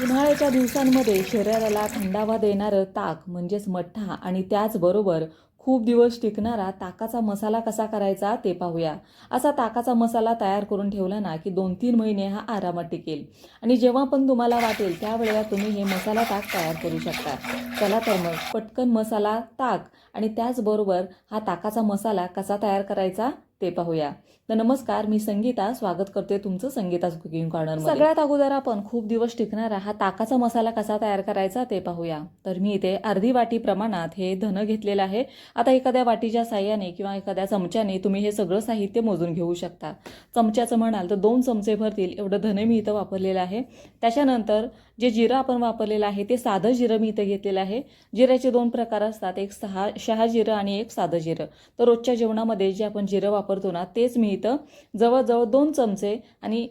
उन्हाळ्याच्या दिवसांमध्ये शरीराला थंडावा देणारं ताक म्हणजेच मठ्ठा आणि त्याचबरोबर खूप दिवस टिकणारा ताकाचा मसाला कसा करायचा ते पाहूया. असा ताकाचा मसाला तयार करून ठेवला ना की 2-3 महिने हा आरामात टिकेल आणि जेव्हा पण तुम्हाला वाटेल त्यावेळेला तुम्ही हे मसाला ताक तयार करू शकता. चला तर मग पटकन मसाला ताक आणि त्याचबरोबर हा ताकाचा मसाला कसा तयार करायचा ते पाहूया. तर नमस्कार, मी संगीता स्वागत करते तुमचं संगीताज कुकिंग कॉर्नरमध्ये. सगळ्यात अगोदर आपण खूप दिवस टिकणारा हा ताकाचा मसाला कसा तयार करायचा ते पाहूया. तर मी इथे अर्धी वाटी प्रमाणात हे धनं घेतलेलं आहे. आता एखाद्या वाटीच्या साह्याने किंवा एखाद्या चमच्याने तुम्ही हे सगळं साहित्य मोजून घेऊ शकता. चमच्याचं म्हणाल तर 2 चमचे भरतील एवढं धने मी इथं वापरलेलं आहे. त्याच्यानंतर जे जिरं आपण वापरलेलं आहे ते साधं जिरं मी इथं घेतलेलं आहे. जिऱ्याचे 2 प्रकार असतात, एक शहाजिरं आणि एक साधं जिरं. तर रोजच्या जेवणामध्ये जे आपण जिरं वापरतो ना तेच मी इथं जवळजवळ 2 चमचे आणि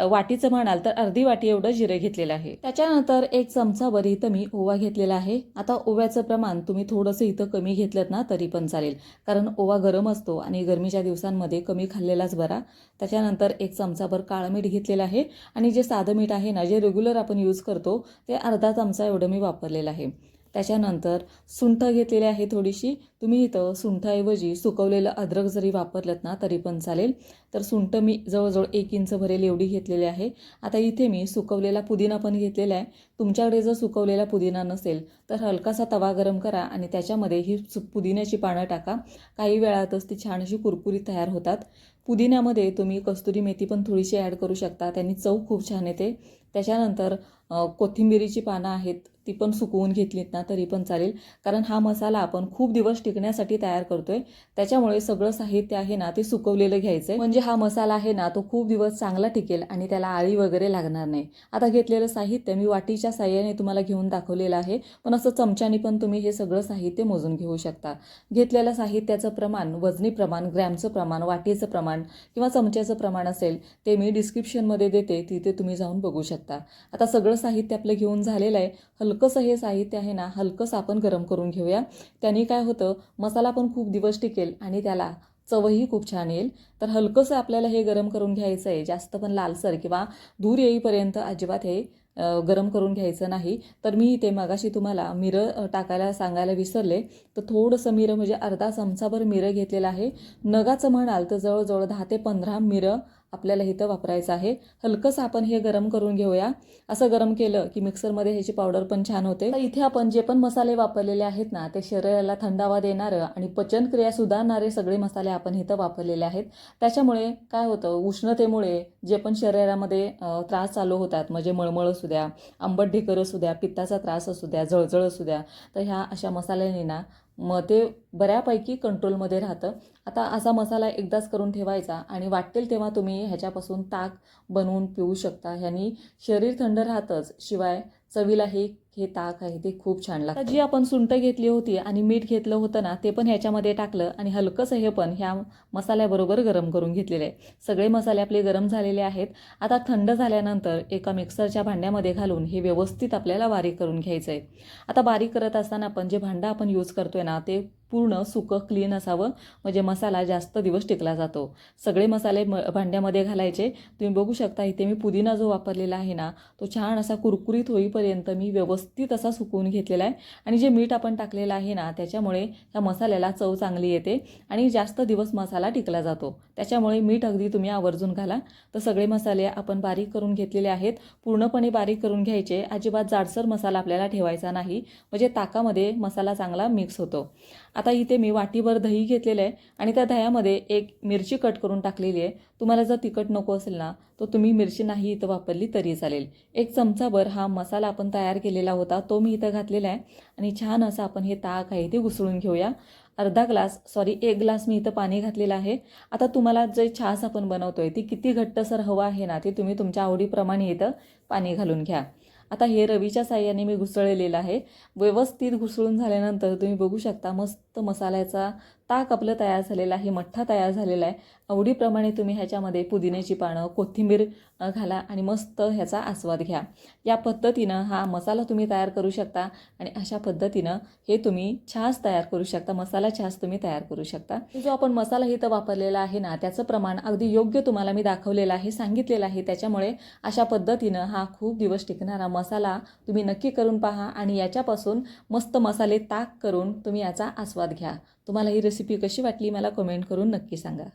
वाटीचं म्हणाल तर अर्धी वाटी एवढं जिरं घेतलेलं आहे. त्याच्यानंतर 1 चमचाभर इथं मी ओवा घेतलेला आहे. आता ओव्याचं प्रमाण तुम्ही थोडंसं इथं कमी घेतलं ना तरी पण चालेल, कारण ओवा गरम असतो आणि गरमीच्या दिवसांमध्ये कमी खाल्लेलाच बरा. त्याच्यानंतर 1 चमचाभर काळं मीठ घेतलेलं आहे आणि जे साधं मीठ आहे ना, जे रेग्युलर आपण यूज करतो ते अर्धा चमचा एवढं मी वापरलेलं आहे. त्याच्यानंतर सुंठ घेतलेली आहे थोडीशी. तुम्ही इथं सुंठाऐवजी सुकवलेलं अद्रक जरी वापरलं ना तरी पण चालेल. तर सुंठ मी जवळजवळ 1 इंच भरेल एवढी घेतलेली आहे. आता इथे मी सुकवलेला पुदिना पण घेतलेला आहे. तुमच्याकडे जर सुकवलेला पुदिना नसेल तर हलकासा तवा गरम करा आणि त्याच्यामध्ये ही पुदिन्याची पानं टाका. काही वेळातच ती छान अशी कुरकुरीत तयार होतात. पुदिन्यामध्ये तुम्ही कस्तुरी मेथी पण थोडीशी ॲड करू शकता, त्यांनी चव खूप छान येते. त्याच्यानंतर कोथिंबिरीची पानं आहेत ती पण सुकवून घेतलीत ना तरी पण चालेल, कारण हा मसाला आपण खूप दिवस टिकण्यासाठी तयार करतोय. त्याच्यामुळे सगळं साहित्य आहे ना ते सुकवलेलं घ्यायचंय, म्हणजे हा मसाला आहे ना तो खूप दिवस चांगला टिकेल आणि त्याला आळी वगैरे लागणार नाही. आता घेतलेलं साहित्य मी वाटीच्या साह्याने तुम्हाला घेऊन दाखवलेलं आहे, पण असं चमच्याने पण तुम्ही हे सगळं साहित्य मोजून घेऊ शकता. घेतलेलं साहित्याचं प्रमाण, वजनी प्रमाण, ग्रॅमचं प्रमाण, वाटीचं प्रमाण किंवा चमच्याचं प्रमाण असेल ते मी डिस्क्रिप्शनमध्ये देते, तिथे तुम्ही जाऊन बघू शकता. आता सगळं साहित्य आपलं घेऊन झालेलं आहे. हलकंसं हे साहित्य आहे ना हलकंसं आपण गरम करून घेऊया. त्याने काय होतं, मसाला पण खूप दिवस टिकेल आणि त्याला चवही खूप छान येईल. तर हलकंसं आपल्याला हे गरम करून घ्यायचं आहे, जास्त पण लालसर किंवा धूर येईपर्यंत अजिबात हे गरम करून घ्यायचं नाही. तर मी इथे मगाशी तुम्हाला मिरं टाकायला सांगायला विसरले, तर थोडंसं मिरं म्हणजे अर्धा चमचाभर मिरं घेतलेलं आहे. नगाचं म्हणाल तर जवळजवळ 10 ते 15 मिरं आपल्याला इथं वापरायचं आहे. हलकंसं आपण हे गरम करून घेऊया. असं गरम केलं की मिक्सरमध्ये ह्याची पावडर पण छान होते. तर इथे आपण जे पण मसाले वापरलेले आहेत ना ते शरीराला थंडावा देणारं आणि पचनक्रिया सुधारणारे सगळे मसाले आपण इथं वापरलेले आहेत. त्याच्यामुळे काय होतं, उष्णतेमुळे जे पण शरीरामध्ये त्रास चालू होतात, म्हणजे मळमळ असू द्या, आंबट ढेकर असू द्या, पित्ताचा त्रास असू द्या, जळजळ असू द्या, तर ह्या अशा मसाल्याने ना मग ते बऱ्यापैकी कंट्रोलमध्ये राहतं. आता असा मसाला एकदाच करून ठेवायचा आणि वाटेल तेव्हा तुम्ही ह्याच्यापासून ताक बनवून पिऊ शकता. ह्यानी शरीर थंड राहतंच, शिवाय चवीला हे ताक आहे ते खूप छान लागतं. जी आपण सुंठ घेतली होती आणि मीठ घेतलं होतं ना ते पण ह्याच्यामध्ये टाकलं आणि हलकंसं हे पण ह्या मसाल्याबरोबर गरम करून घेतलेलं आहे. सगळे मसाले आपले गरम झालेले आहेत. आता थंड झाल्यानंतर एका मिक्सरच्या भांड्यामध्ये घालून हे व्यवस्थित आपल्याला बारीक करून घ्यायचं आहे. आता बारीक करत असताना आपण जे भांडं आपण यूज करतोय ना ते पूर्ण सुकं क्लीन असावं, म्हणजे मसाला जास्त दिवस टिकला जातो. सगळे मसाले भांड्यामध्ये घालायचे. तुम्ही बघू शकता इथे मी पुदिना जो वापरलेला आहे ना तो छान असा कुरकुरीत होईपर्यंत मी व्यवस्थित असा सुकवून घेतलेला आहे. आणि जे मीठ आपण टाकलेलं आहे ना त्याच्यामुळे ह्या मसाल्याला चव चांगली येते आणि जास्त दिवस मसाला टिकला जातो. त्याच्यामुळे मीठ अगदी तुम्ही आवर्जून घाला. तर सगळे मसाले आपण बारीक करून घेतलेले आहेत. पूर्णपणे बारीक करून घ्यायचे, अजिबात जाडसर मसाला आपल्याला ठेवायचा नाही, म्हणजे ताकामध्ये मसाला चांगला मिक्स होतो. आता इथे मी वाटीभर दही घेतलेलं आहे आणि त्या दह्यामध्ये 1 मिरची कट करून टाकलेली आहे. तुम्हाला जर तिखट नको असेल ना तर तुम्ही मिरची नाही इथं वापरली तरी चालेल. 1 चमचाभर हा मसाला आपण तयार केलेला होता तो मी इथं घातलेला आहे आणि छान असं आपण हे ताक आहे ते घुसळून घेऊया. 1 ग्लास मी इथं पाणी घातलेलं आहे. आता तुम्हाला जे छास आपण बनवतोय ती किती घट्टसर हवा आहे ना ते तुम्ही तुमच्या आवडीप्रमाणे इथं पाणी घालून घ्या. आता हे रवीच्या साह्याने मी घुसळलेलं आहे. व्यवस्थित घुसळून झाल्यानंतर तुम्ही बघू शकता मस्त मस्त मसाल्याचा ताक आपलं तयार झालेला आहे, मठ्ठा तयार झालेला आहे. आवडीप्रमाणे तुम्ही ह्याच्यामध्ये पुदिन्याची पानं, कोथिंबीर घाला आणि मस्त ह्याचा आस्वाद घ्या. या पद्धतीनं हा मसाला तुम्ही तयार करू शकता आणि अशा पद्धतीनं हे तुम्ही छास तयार करू शकता, मसाला छास तुम्ही तयार करू शकता. जो आपण मसाला इथं वापरलेला आहे ना, त्याचं प्रमाण अगदी योग्य तुम्हाला मी दाखवलेलं आहे, सांगितलेलं आहे. त्याच्यामुळे अशा पद्धतीनं हा खूप दिवस टिकणारा मसाला तुम्ही नक्की करून पहा आणि याच्यापासून मस्त मसाले ताक करून तुम्ही याचा आस्वाद घ्या. तुम्हाला ही रेसिपी कशी वाटली मला कमेंट करून नक्की सांगा.